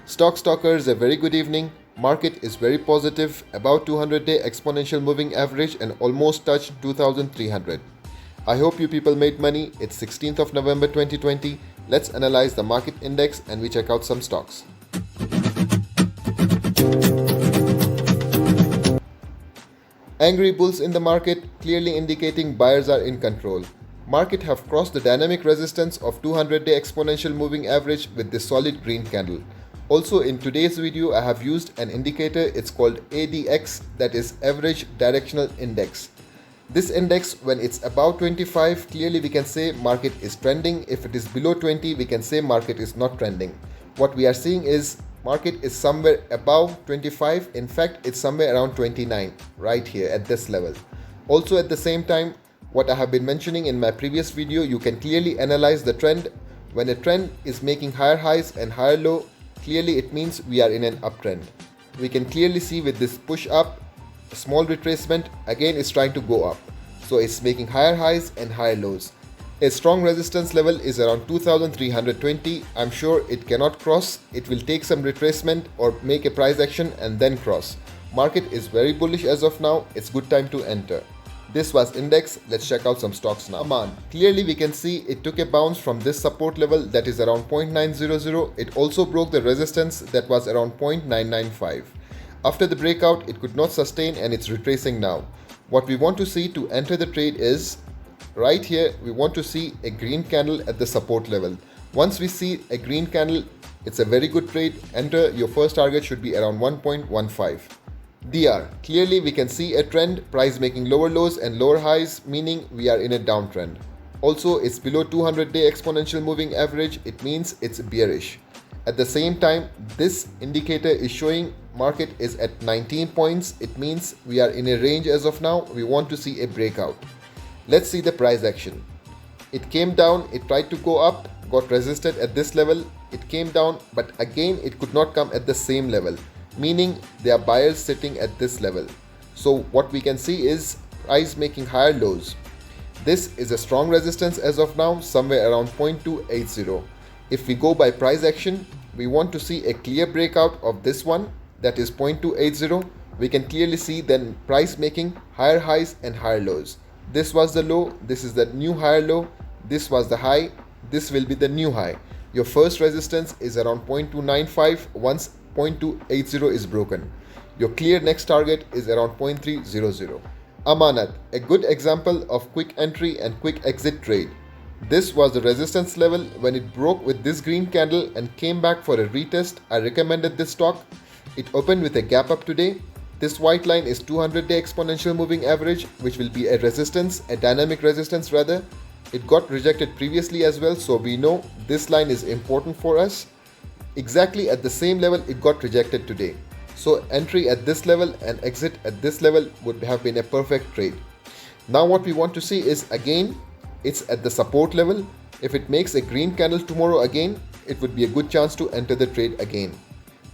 Stockers, a very good evening. Market is very positive, about 200-day exponential moving average and almost touched 2300. I hope you people made money. It's 16th of November 2020. Let's analyze the market index and we check out some stocks. Angry bulls in the market, clearly indicating buyers are in control. Market have crossed the dynamic resistance of 200-day exponential moving average with this solid green candle. Also in today's video I have used an indicator, it's called ADX, that is Average Directional Index. This index, when it's above 25, clearly we can say market is trending. If it is below 20, we can say market is not trending. What we are seeing is market is somewhere above 25. In fact, it's somewhere around 29 right here at this level. Also at the same time, what I have been mentioning in my previous video, you can clearly analyze the trend. When a trend is making higher highs and higher low, clearly it means we are in an uptrend. We can clearly see with this push up, a small retracement, again is trying to go up. So it's making higher highs and higher lows. A strong resistance level is around 2320. I'm sure it cannot cross. It will take some retracement or make a price action and then cross. Market is very bullish as of now. It's good time to enter. This was index. Let's check out some stocks now. Aman. Clearly we can see it took a bounce from this support level that is around 0.900. It also broke the resistance that was around 0.995. After the breakout, it could not sustain and it's retracing now. What we want to see to enter the trade is right here. We want to see a green candle at the support level. Once we see a green candle, it's a very good trade. Enter. Your first target should be around 1.15. DR. Clearly we can see a trend, price making lower lows and lower highs, meaning we are in a downtrend. Also, it's below 200-day exponential moving average. It means it's bearish. At the same time, this indicator is showing market is at 19 points. It means we are in a range as of now. We want to see a breakout. Let's see the price action. It came down, it tried to go up, got resisted at this level. It came down, but again it could not come at the same level, meaning there are buyers sitting at this level. So what we can see is price making higher lows. This is a strong resistance as of now, somewhere around 0.280. If we go by price action, we want to see a clear breakout of this one, that is 0.280. We can clearly see then price making higher highs and higher lows. This was the low, this is the new higher low, this was the high, this will be the new high. Your first resistance is around 0.295 once 0.280 is broken. Your clear next target is around 0.300. Amanat, a good example of quick entry and quick exit trade. This was the resistance level. When it broke with this green candle and came back for a retest, I recommended this stock. It opened with a gap up today. This white line is 200-day exponential moving average, which will be a resistance, a dynamic resistance rather. It got rejected previously as well, so we know this line is important for us. Exactly at the same level it got rejected today. So entry at this level and exit at this level would have been a perfect trade. Now what we want to see is again, it's at the support level. If it makes a green candle tomorrow again, it would be a good chance to enter the trade again.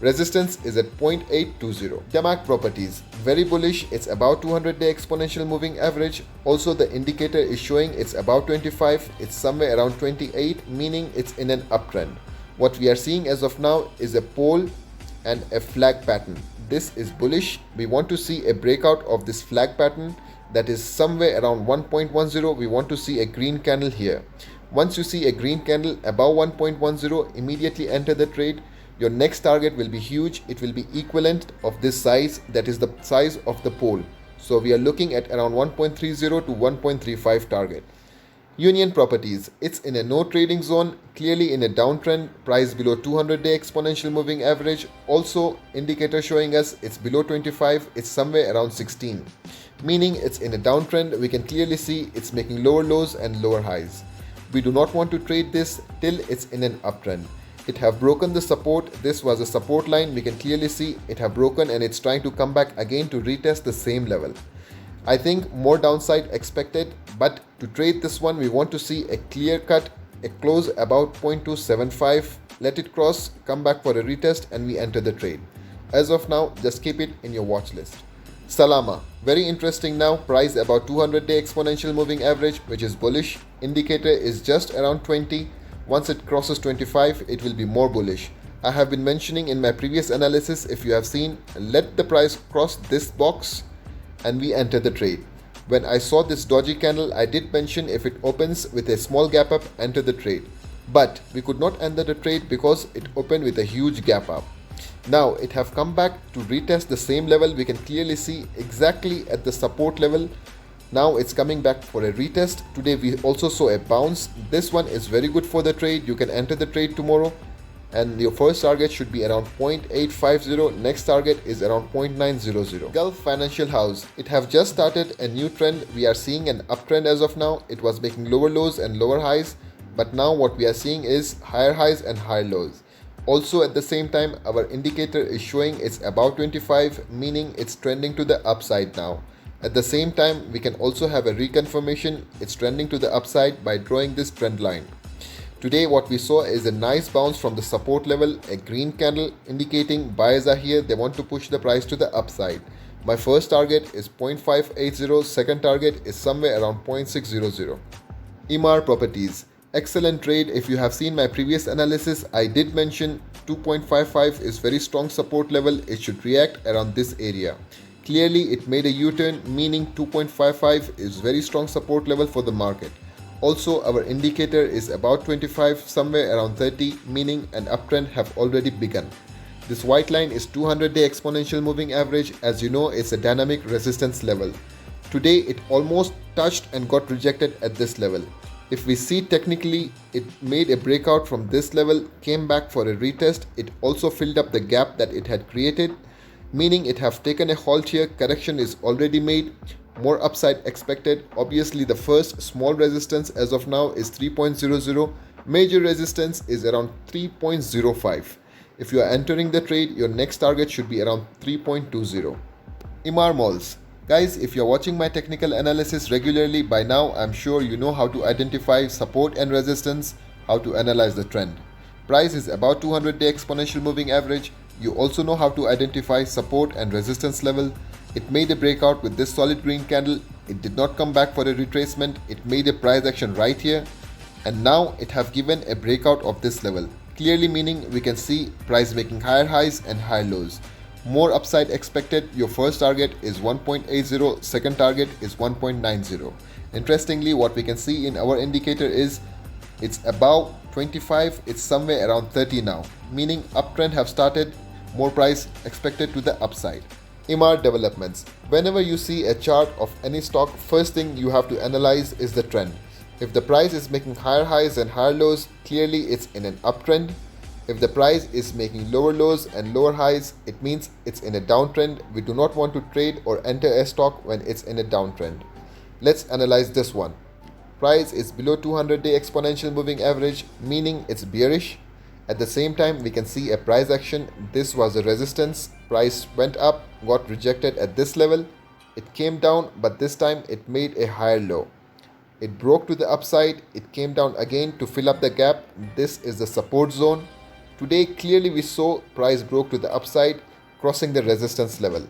Resistance is at 0.820. Damac Properties, very bullish. It's about 200-day exponential moving average. Also the indicator is showing it's about 25. It's somewhere around 28, meaning it's in an uptrend. What we are seeing as of now is a pole and a flag pattern. This is bullish. We want to see a breakout of this flag pattern that is somewhere around 1.10. We want to see a green candle here. Once you see a green candle above 1.10, immediately enter the trade. Your next target will be huge. It will be equivalent of this size, that is the size of the pole. So we are looking at around 1.30 to 1.35 target. Union Properties, it's in a no trading zone, clearly in a downtrend, price below 200-day exponential moving average. Also indicator showing us it's below 25, it's somewhere around 16, meaning it's in a downtrend. We can clearly see it's making lower lows and lower highs. We do not want to trade this till it's in an uptrend. It have broken the support. This was a support line. We can clearly see it have broken and it's trying to come back again to retest the same level. I think more downside expected, but to trade this one, we want to see a clear cut, a close about 0.275, let it cross, come back for a retest and we enter the trade. As of now, just keep it in your watch list. Salama, very interesting now, price about 200-day exponential moving average, which is bullish. Indicator is just around 20. Once it crosses 25, it will be more bullish. I have been mentioning in my previous analysis, if you have seen, let the price cross this box and we enter the trade. When I saw this dodgy candle, I did mention if it opens with a small gap up, enter the trade. But we could not enter the trade because it opened with a huge gap up. Now it have come back to retest the same level. We can clearly see exactly at the support level. Now it's coming back for a retest. Today we also saw a bounce. This one is very good for the trade. You can enter the trade tomorrow. And your first target should be around 0.850. Next target is around 0.900. Gulf Financial House. It have just started a new trend. We are seeing an uptrend as of now. It was making lower lows and lower highs. But now what we are seeing is higher highs and higher lows. Also at the same time, our indicator is showing it's above 25, meaning it's trending to the upside now. At the same time, we can also have a reconfirmation it's trending to the upside by drawing this trend line. Today what we saw is a nice bounce from the support level, a green candle indicating buyers are here, they want to push the price to the upside. My first target is 0.580, second target is somewhere around 0.600. Emaar Properties. Excellent trade. If you have seen my previous analysis, I did mention 2.55 is very strong support level. It should react around this area. Clearly it made a U-turn, meaning 2.55 is very strong support level for the market. Also our indicator is about 25, somewhere around 30, meaning an uptrend have already begun. This white line is 200-day exponential moving average. As you know, it's a dynamic resistance level. Today it almost touched and got rejected at this level. If we see technically, it made a breakout from this level, came back for a retest. It also filled up the gap that it had created, meaning it have taken a halt here. Correction is already made. More upside expected. Obviously the first small resistance as of now is 3.00. Major resistance is around 3.05. If you are entering the trade, your next target should be around 3.20. Emaar Malls. Guys, if you're watching my technical analysis regularly, by now I'm sure you know how to identify support and resistance, how to analyze the trend. Price is about 200-day exponential moving average. You also know how to identify support and resistance level. It made a breakout with this solid green candle. It did not come back for a retracement. It made a price action right here. And now it have given a breakout of this level. Clearly meaning we can see price making higher highs and higher lows. More upside expected. Your first target is 1.80, second target is 1.90. Interestingly, what we can see in our indicator is it's above 25, it's somewhere around 30 now, meaning uptrend have started, more price expected to the upside. Emaar Developments. Whenever you see a chart of any stock, first thing you have to analyze is the trend. If the price is making higher highs and higher lows, clearly it's in an uptrend. If the price is making lower lows and lower highs, it means it's in a downtrend. We do not want to trade or enter a stock when it's in a downtrend. Let's analyze this one. Price is below 200-day exponential moving average, meaning it's bearish. At the same time, we can see a price action. This was a resistance. Price went up, got rejected at this level. It came down, but this time it made a higher low. It broke to the upside. It came down again to fill up the gap. This is the support zone. Today, clearly we saw price broke to the upside, crossing the resistance level.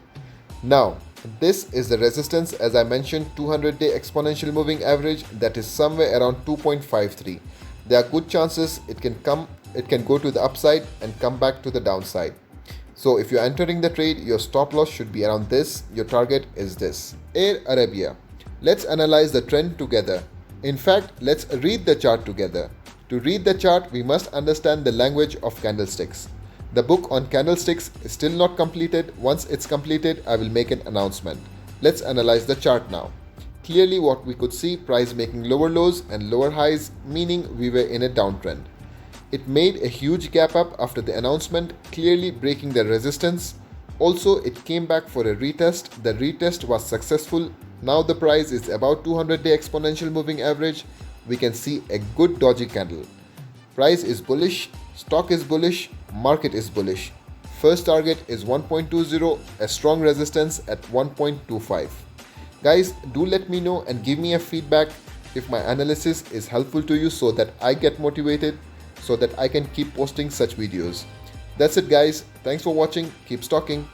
Now, this is the resistance, as I mentioned, 200-day exponential moving average, that is somewhere around 2.53. There are good chances it can go to the upside and come back to the downside. So if you're entering the trade, your stop loss should be around this. Your target is this. Air Arabia. Let's analyze the trend together. In fact, let's read the chart together. To read the chart, we must understand the language of candlesticks. The book on candlesticks is still not completed. Once it's completed, I will make an announcement. Let's analyze the chart now. Clearly what we could see, price making lower lows and lower highs, meaning we were in a downtrend. It made a huge gap up after the announcement, clearly breaking the resistance. Also, it came back for a retest. The retest was successful. Now the price is about 200-day exponential moving average. We can see a good dodgy candle. Price is bullish, stock is bullish, market is bullish. First target is 1.20, a strong resistance at 1.25. Guys, do let me know and give me a feedback if my analysis is helpful to you so that I get motivated, so that I can keep posting such videos. That's it guys. Thanks for watching. Keep stocking.